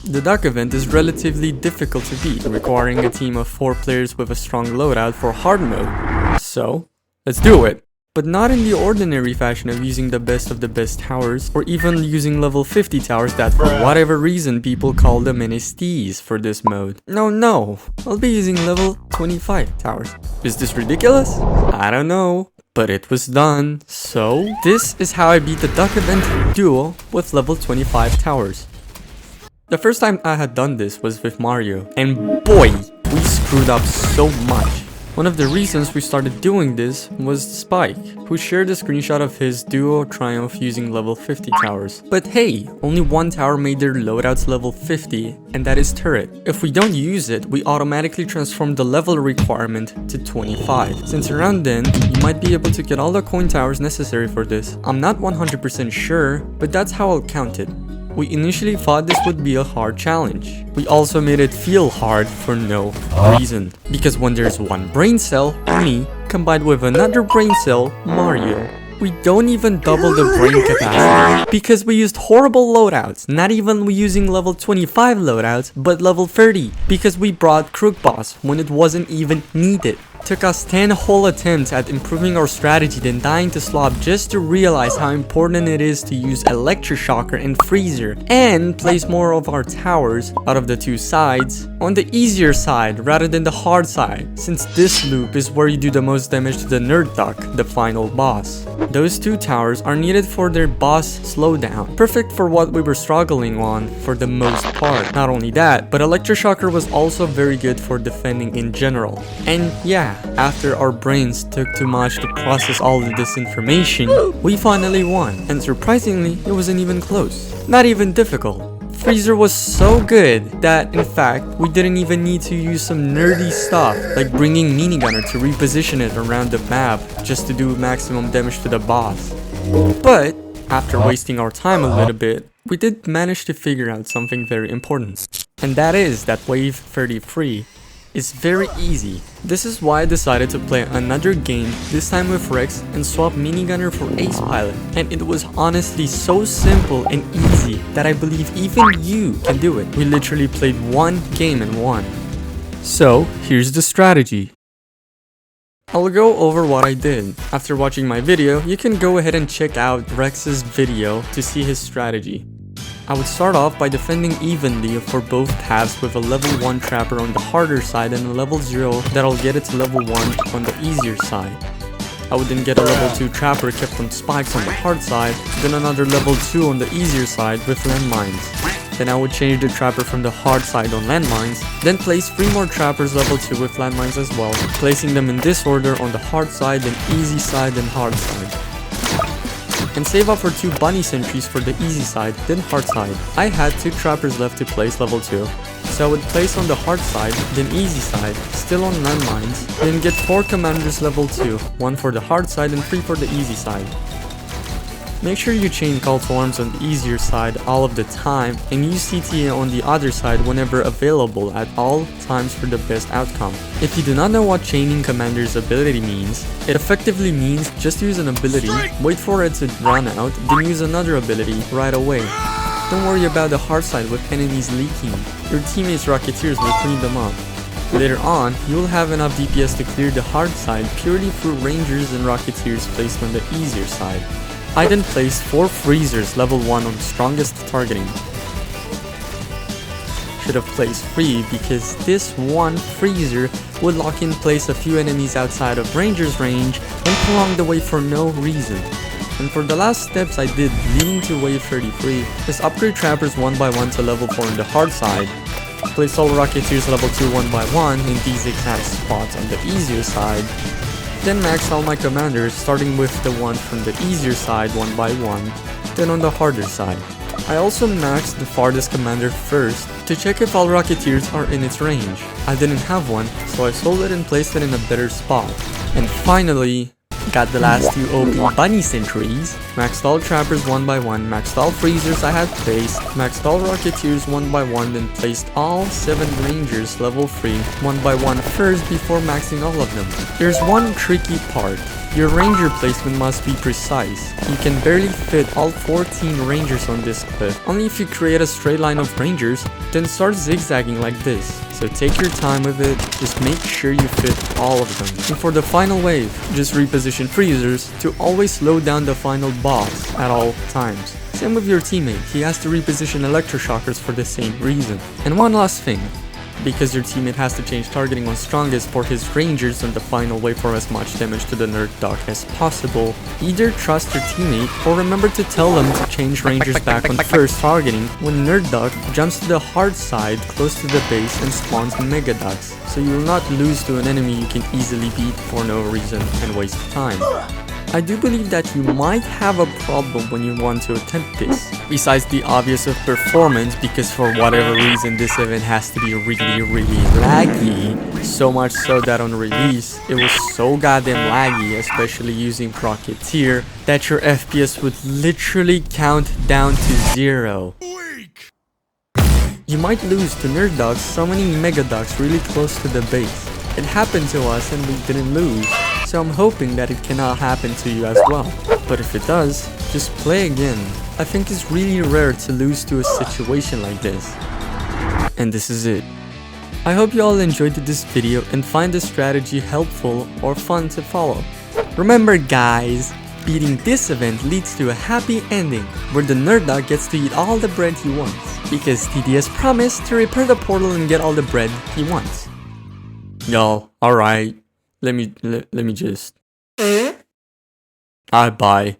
The duck event is relatively difficult to beat, requiring a team of 4 players with a strong loadout for hard mode. So, let's do it! But not in the ordinary fashion of using the best of the best towers, or even using level 50 towers that for whatever reason people call them NSTs for this mode. No, I'll be using level 25 towers. Is this ridiculous? I don't know, but it was done. So, this is how I beat the duck event duo with level 25 towers. The first time I had done this was with Mario, and boy, we screwed up so much. One of the reasons we started doing this was Spike, who shared a screenshot of his duo triumph using level 50 towers. But hey, only one tower made their loadouts level 50, and that is turret. If we don't use it, we automatically transform the level requirement to 25. Since around then, you might be able to get all the coin towers necessary for this. I'm not 100% sure, but that's how I'll count it. We initially thought this would be a hard challenge. We also made it feel hard for no reason. Because when there's one brain cell, me, combined with another brain cell, Mario, we don't even double the brain capacity. Because we used horrible loadouts, not even we using level 25 loadouts, but level 30. Because we brought Crook Boss when it wasn't even needed. Took us 10 whole attempts at improving our strategy, then dying to slop just to realize how important it is to use Electroshocker and Freezer and place more of our towers out of the 2 sides on the easier side rather than the hard side, since this loop is where you do the most damage to the Nerd Duck, the final boss. Those 2 towers are needed for their boss slowdown, perfect for what we were struggling on for the most part. Not only that, but Electroshocker was also very good for defending in general. And yeah, after our brains took too much to process all of this information, we finally won, and surprisingly, it wasn't even close. Not even difficult. Freezer was so good that, in fact, we didn't even need to use some nerdy stuff, like bringing Minigunner to reposition it around the map just to do maximum damage to the boss. But, after wasting our time a little bit, we did manage to figure out something very important. And that is that Wave 33 is very easy. This is why I decided to play another game, this time with Rex, and swap Minigunner for Ace Pilot. And it was honestly so simple and easy that I believe even you can do it. We literally played one game and won. So, here's the strategy. I'll go over what I did. After watching my video, you can go ahead and check out Rex's video to see his strategy. I would start off by defending evenly for both paths with a level 1 trapper on the harder side and a level 0 that'll get it to level 1 on the easier side. I would then get a level 2 trapper kept on spikes on the hard side, then another level 2 on the easier side with landmines. Then I would change the trapper from the hard side on landmines, then place 3 more trappers level 2 with landmines as well, placing them in this order on the hard side, then easy side, then hard side. And save up for 2 bunny sentries for the easy side, then hard side. I had 2 trappers left to place level 2, so I would place on the hard side, then easy side, still on landmines, then get 4 commanders level 2, 1 for the hard side and 3 for the easy side. Make sure you chain call to arms on the easier side all of the time, and use CTA on the other side whenever available at all times for the best outcome. If you do not know what chaining commander's ability means, it effectively means just use an ability, wait for it to run out, then use another ability right away. Don't worry about the hard side with enemies leaking. Your teammates' Rocketeers will clean them up. Later on, you will have enough DPS to clear the hard side purely through Rangers and Rocketeers placed on the easier side. I then placed 4 Freezers level 1 on strongest targeting. Should have placed 3 because this one Freezer would lock in place a few enemies outside of Ranger's range and prolong the wave for no reason. And for the last steps I did leading to wave 33 is upgrade trappers 1 by 1 to level 4 on the hard side, place all Rocketeers level 2 1 by 1 in these exact spots on the easier side, then max all my commanders starting with the one from the easier side 1 by 1, then on the harder side. I also maxed the farthest commander first to check if all Rocketeers are in its range. I didn't have one, so I sold it and placed it in a better spot. And finally, got the last 2 OP bunny sentries, maxed all trappers 1 by 1, maxed all freezers I had placed, maxed all Rocketeers 1 by 1, then placed all 7 Rangers level 3 1 by 1 first before maxing all of them. There's one tricky part. Your ranger placement must be precise. You can barely fit all 14 rangers on this cliff. Only if you create a straight line of rangers, then start zigzagging like this. So take your time with it, just make sure you fit all of them. And for the final wave, just reposition freezers to always slow down the final boss at all times. Same with your teammate, he has to reposition electroshockers for the same reason. And one last thing. Because your teammate has to change targeting on strongest for his rangers on the final wave for as much damage to the nerd dog as possible, either trust your teammate or remember to tell them to change rangers back on first targeting when nerd dog jumps to the hard side close to the base and spawns mega dogs, so you will not lose to an enemy you can easily beat for no reason and waste time. I do believe that you might have a problem when you want to attempt this, besides the obvious of performance, because for whatever reason this event has to be really laggy, so much so that on release it was so goddamn laggy, especially using Rocketeer, that your FPS would literally count down to 0. You might lose to nerd dogs summoning mega dogs really close to the base. It happened to us and we didn't lose, so I'm hoping that it cannot happen to you as well. But if it does, just play again. I think it's really rare to lose to a situation like this. And this is it. I hope you all enjoyed this video and find this strategy helpful or fun to follow. Remember guys, beating this event leads to a happy ending, where the nerd dog gets to eat all the bread he wants, because TDS promised to repair the portal and get all the bread he wants. Y'all, alright, let me just... Bye.